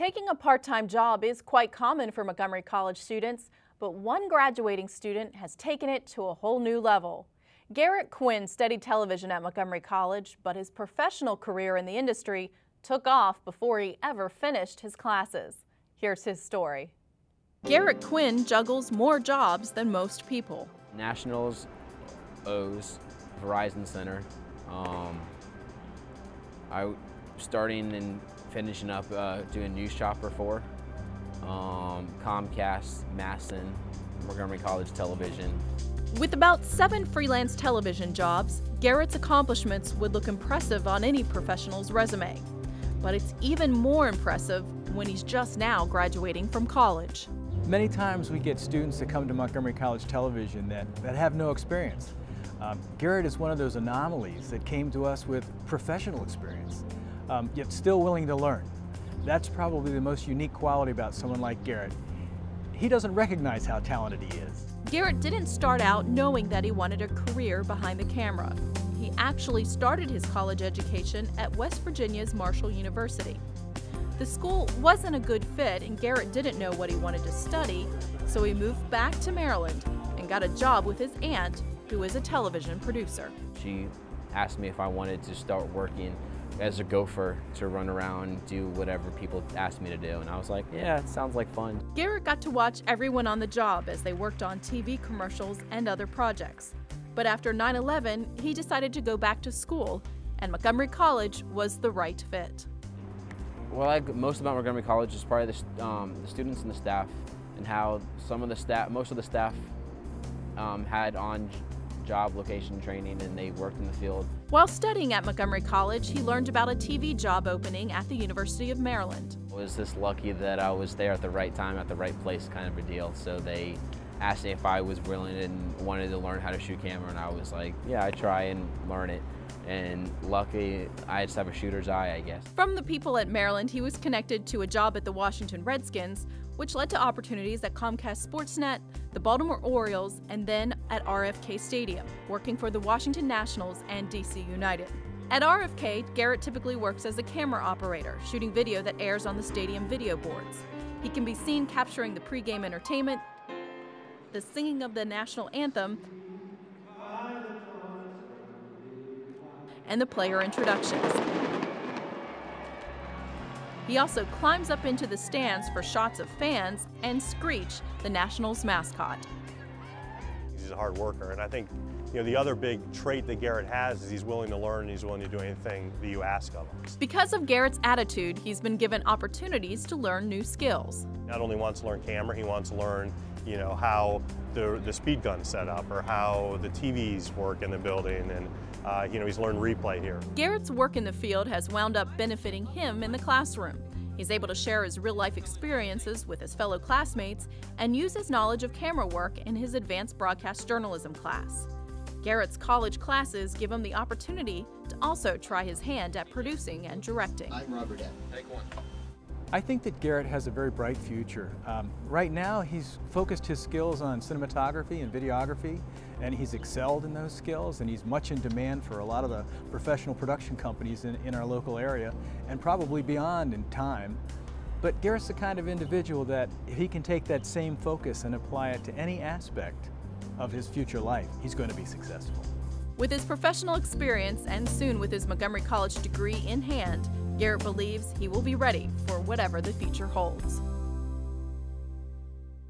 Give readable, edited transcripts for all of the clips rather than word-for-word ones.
Taking a part-time job is quite common for Montgomery College students, but one graduating student has taken it to a whole new level. Garrett Quinn studied television at Montgomery College, but his professional career in the industry took off before he ever finished his classes. Here's his story. Garrett Quinn juggles more jobs than most people. Nationals, O's, Verizon Center. I starting and finishing up doing News Chopper for Comcast, Masson, Montgomery College Television. With about 7 freelance television jobs, Garrett's accomplishments would look impressive on any professional's resume. But it's even more impressive when he's just now graduating from college. Many times we get students that come to Montgomery College Television that have no experience. Garrett is one of those anomalies that came to us with professional experience, yet still willing to learn. That's probably the most unique quality about someone like Garrett. He doesn't recognize how talented he is. Garrett didn't start out knowing that he wanted a career behind the camera. He actually started his college education at West Virginia's Marshall University. The school wasn't a good fit and Garrett didn't know what he wanted to study, so he moved back to Maryland and got a job with his aunt, who is a television producer. She asked me if I wanted to start working as a gopher to run around and do whatever people asked me to do, and I was like, yeah, it sounds like fun. Garrett got to watch everyone on the job as they worked on TV commercials and other projects. But after 9/11, he decided to go back to school, and Montgomery College was the right fit. What I like most about Montgomery College is probably the students and the staff, and how most of the staff had on-job location training and they worked in the field. While studying at Montgomery College, he learned about a TV job opening at the University of Maryland. I was just lucky that I was there at the right time, at the right place kind of a deal. So they asked me if I was willing and wanted to learn how to shoot camera, and I was like, yeah, I'd try and learn it. And luckily, I just have a shooter's eye, I guess. From the people at Maryland, he was connected to a job at the Washington Redskins, which led to opportunities at Comcast Sportsnet, the Baltimore Orioles, and then at RFK Stadium, working for the Washington Nationals and DC United. At RFK, Garrett typically works as a camera operator, shooting video that airs on the stadium video boards. He can be seen capturing the pregame entertainment, the singing of the national anthem, and the player introductions. He also climbs up into the stands for shots of fans and Screech, the Nationals mascot. He's a hard worker, and I think the other big trait that Garrett has is he's willing to learn and he's willing to do anything that you ask of him. Because of Garrett's attitude, he's been given opportunities to learn new skills. Not only wants to learn camera, he wants to learn how the speed gun's set up or how the TVs work in the building, and he's learned replay here. Garrett's work in the field has wound up benefiting him in the classroom. He's able to share his real-life experiences with his fellow classmates and use his knowledge of camera work in his advanced broadcast journalism class. Garrett's college classes give him the opportunity to also try his hand at producing and directing. I'm Robert M. Take one. I think that Garrett has a very bright future. Right now, he's focused his skills on cinematography and videography, and he's excelled in those skills, and he's much in demand for a lot of the professional production companies in our local area, and probably beyond in time. But Garrett's the kind of individual that if he can take that same focus and apply it to any aspect of his future life, he's going to be successful. With his professional experience and soon with his Montgomery College degree in hand, Garrett believes he will be ready for whatever the future holds.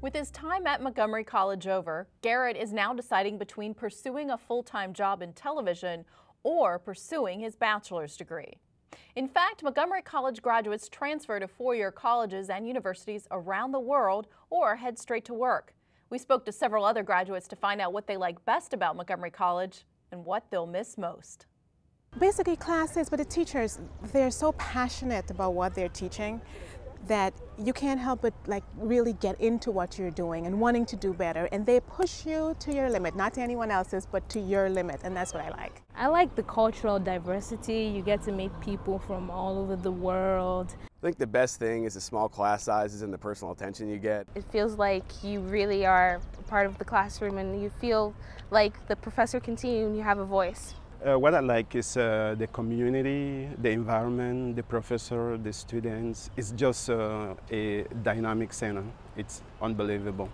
With his time at Montgomery College over, Garrett is now deciding between pursuing a full-time job in television or pursuing his bachelor's degree. In fact, Montgomery College graduates transfer to four-year colleges and universities around the world or head straight to work. We spoke to several other graduates to find out what they like best about Montgomery College and what they'll miss most. Basically classes, but the teachers, they're so passionate about what they're teaching that you can't help but really get into what you're doing and wanting to do better, and they push you to your limit, not to anyone else's, but to your limit, and that's what I like. I like the cultural diversity. You get to meet people from all over the world. I think the best thing is the small class sizes and the personal attention you get. It feels like you really are part of the classroom and you feel like the professor can see you and you have a voice. What I like is the community, the environment, the professor, the students. It's just a dynamic center. It's unbelievable.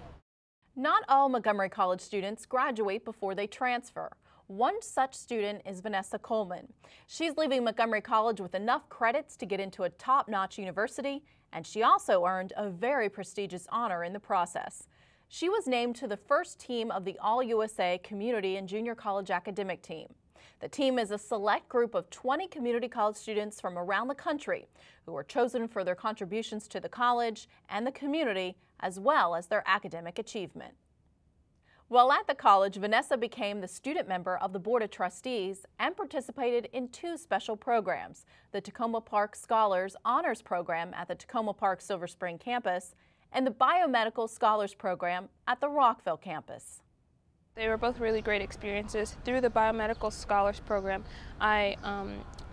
Not all Montgomery College students graduate before they transfer. One such student is Vanessa Coleman. She's leaving Montgomery College with enough credits to get into a top-notch university, and she also earned a very prestigious honor in the process. She was named to the first team of the All-USA Community and Junior College Academic Team. The team is a select group of 20 community college students from around the country who were chosen for their contributions to the college and the community, as well as their academic achievement. While at the college, Vanessa became the student member of the Board of Trustees and participated in two special programs, the Tacoma Park Scholars Honors Program at the Tacoma Park Silver Spring campus and the Biomedical Scholars Program at the Rockville campus. They were both really great experiences. Through the Biomedical Scholars Program, I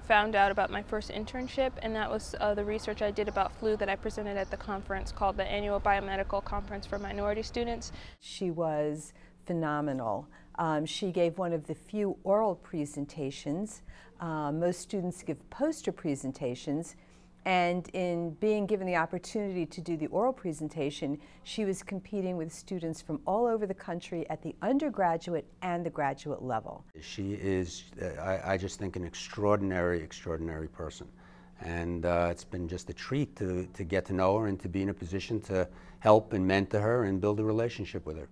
found out about my first internship, and that was the research I did about flu that I presented at the conference called the Annual Biomedical Conference for Minority Students. She was phenomenal. She gave one of the few oral presentations. Most students give poster presentations, and in being given the opportunity to do the oral presentation, she was competing with students from all over the country at the undergraduate and the graduate level. She is, I just think, an extraordinary person. And it's been just a treat to get to know her and to be in a position to help and mentor her and build a relationship with her.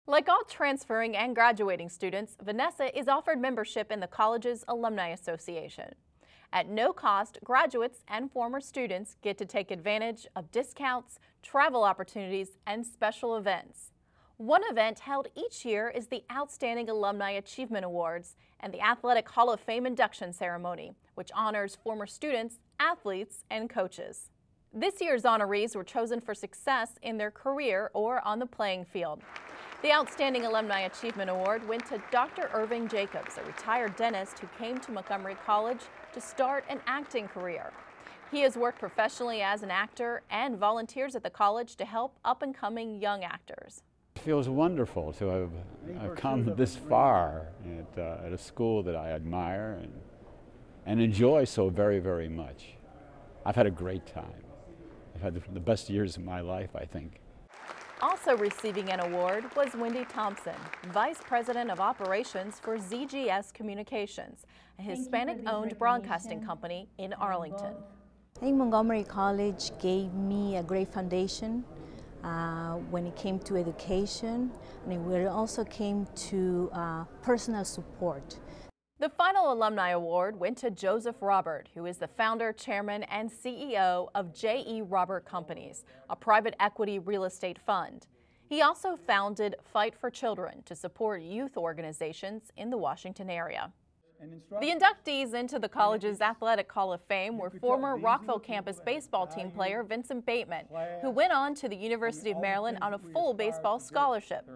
Like all transferring and graduating students, Vanessa is offered membership in the college's Alumni Association. At no cost, graduates and former students get to take advantage of discounts, travel opportunities, and special events. One event held each year is the Outstanding Alumni Achievement Awards and the Athletic Hall of Fame induction ceremony, which honors former students, athletes, and coaches. This year's honorees were chosen for success in their career or on the playing field. The Outstanding Alumni Achievement Award went to Dr. Irving Jacobs, a retired dentist who came to Montgomery College to start an acting career. He has worked professionally as an actor and volunteers at the college to help up-and-coming young actors. It feels wonderful to have come this far at a school that I admire and enjoy so very, very much. I've had a great time. I've had the best years of my life, I think. Also receiving an award was Wendy Thompson, Vice President of Operations for ZGS Communications, a Hispanic-owned broadcasting company in Arlington. I think Montgomery College gave me a great foundation when it came to education, and it also came to personal support. The final Alumni Award went to Joseph Robert, who is the founder, chairman, and CEO of J.E. Robert Companies, a private equity real estate fund. He also founded Fight for Children to support youth organizations in the Washington area. The inductees into the college's Athletic Hall of Fame were former Rockville campus baseball team player Vincent Bateman, who went on to the University of Maryland on a full baseball scholarship.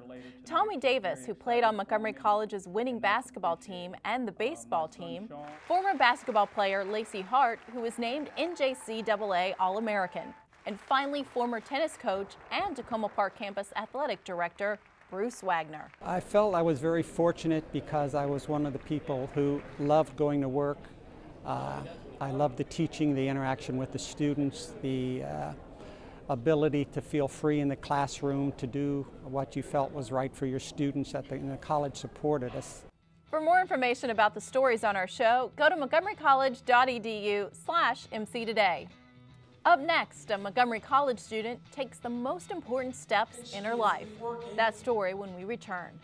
Tommy Davis, who played on Montgomery College's winning basketball team and the baseball team. Former basketball player Lacey Hart, who was named NJCAA All-American. And finally, former tennis coach and Tacoma Park campus athletic director Bruce Wagner. I felt I was very fortunate because I was one of the people who loved going to work. I loved the teaching, the interaction with the students, the ability to feel free in the classroom to do what you felt was right for your students, and the college supported us. For more information about the stories on our show, go to montgomerycollege.edu/MC Today. Up next, a Montgomery College student takes the most important steps in her life. That story when we return.